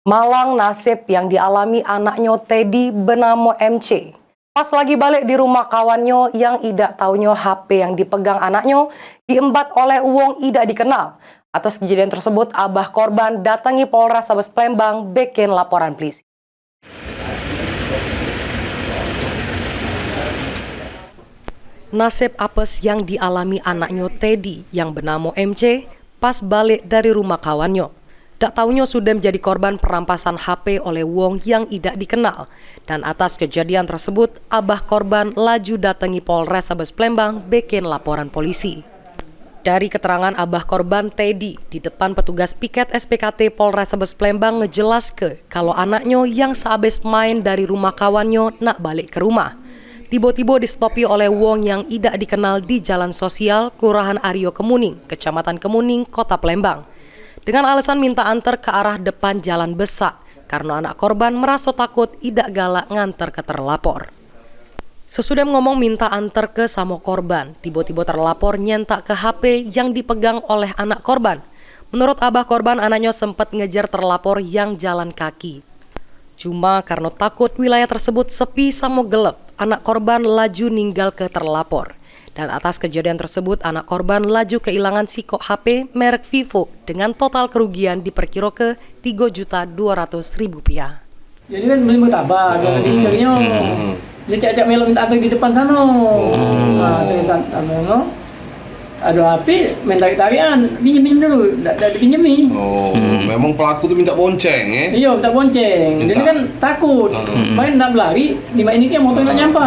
Malang nasib yang dialami anaknya Teddy bernama MC. Pas lagi balik di rumah kawannya yang idak taunya HP yang dipegang anaknya diembat oleh uang idak dikenal. Atas kejadian tersebut, abah korban datangi Polres Sabes Plembang bikin laporan polisi. Nasib apes yang dialami anaknya Teddy yang bernama MC pas balik dari rumah kawannya. Tak taunya sudah menjadi korban perampasan HP oleh wong yang tidak dikenal. Dan atas kejadian tersebut, abah korban laju datangi Polres Sabes Plembang bikin laporan polisi. Dari keterangan abah korban Teddy di depan petugas piket SPKT Polres Sabes Plembang ngejelas kalau anaknya yang sehabis main dari rumah kawannya nak balik ke rumah. Tiba-tiba distopi oleh wong yang tidak dikenal di Jalan Sosial, Kelurahan Aryo Kemuning, Kecamatan Kemuning, Kota Plembang. Dengan alasan minta antar ke arah depan Jalan Besak, karena anak korban merasa takut idak galak nganter ke terlapor. Sesudah ngomong minta antar ke sama korban, tiba-tiba terlapor nyentak ke HP yang dipegang oleh anak korban. Menurut abah korban, anaknya sempat ngejar terlapor yang jalan kaki. Cuma karena takut wilayah tersebut sepi sama gelap, anak korban laju ninggal ke terlapor. Dan atas kejadian tersebut, anak korban laju kehilangan sikok HP merek Vivo dengan total kerugian diperkira ke Rp3.200.000. Jadi kan beli martabak, jadi carinya dia cak-cak melo minta antar di depan sana. Nah, saya sana, ada HP, main tarik-tarian, pinjam dulu, tidak dipinjemin. Memang pelaku tuh minta bonceng ya? Iya, minta bonceng. Dia kan takut, main nak berlari, dimainin dia motor nggak nyampe.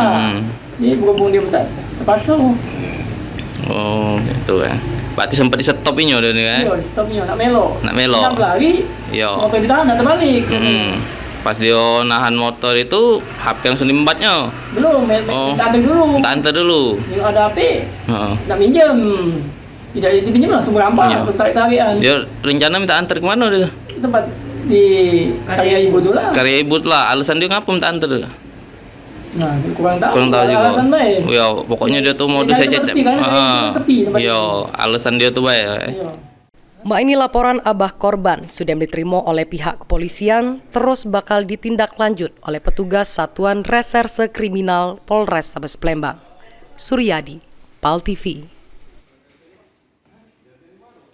Jadi berhubung dia besar, terpaksa. Oh, itu ya. Berarti sempat di-stopinnya udah nih kan? Iya, di-stopinnya, nak melo. Nak berlari, motor ditahan, nak terbalik. Pas dia nahan motor itu, HP langsung diembatnya? Belum, minta antar dulu. Yang ada HP, nak minjem. Tidak dipinjam langsung berampas, langsung tarik-tarian. Dia rencana minta antar kemana dia? Tempat di karya ibu tu lah. Karya ibu lah, alasan dia ngapa minta antar dia? Nah, kurang tahu juga. Alasan baik. Ya, pokoknya dia tuh modus saya cecep. Iya, alasan dia tuh baik. Mbak, ini laporan abah korban sudah diterima oleh pihak kepolisian, terus bakal ditindaklanjut oleh petugas Satuan Reserse Kriminal Polres Sabes Plembang. Suryadi, PAL TV.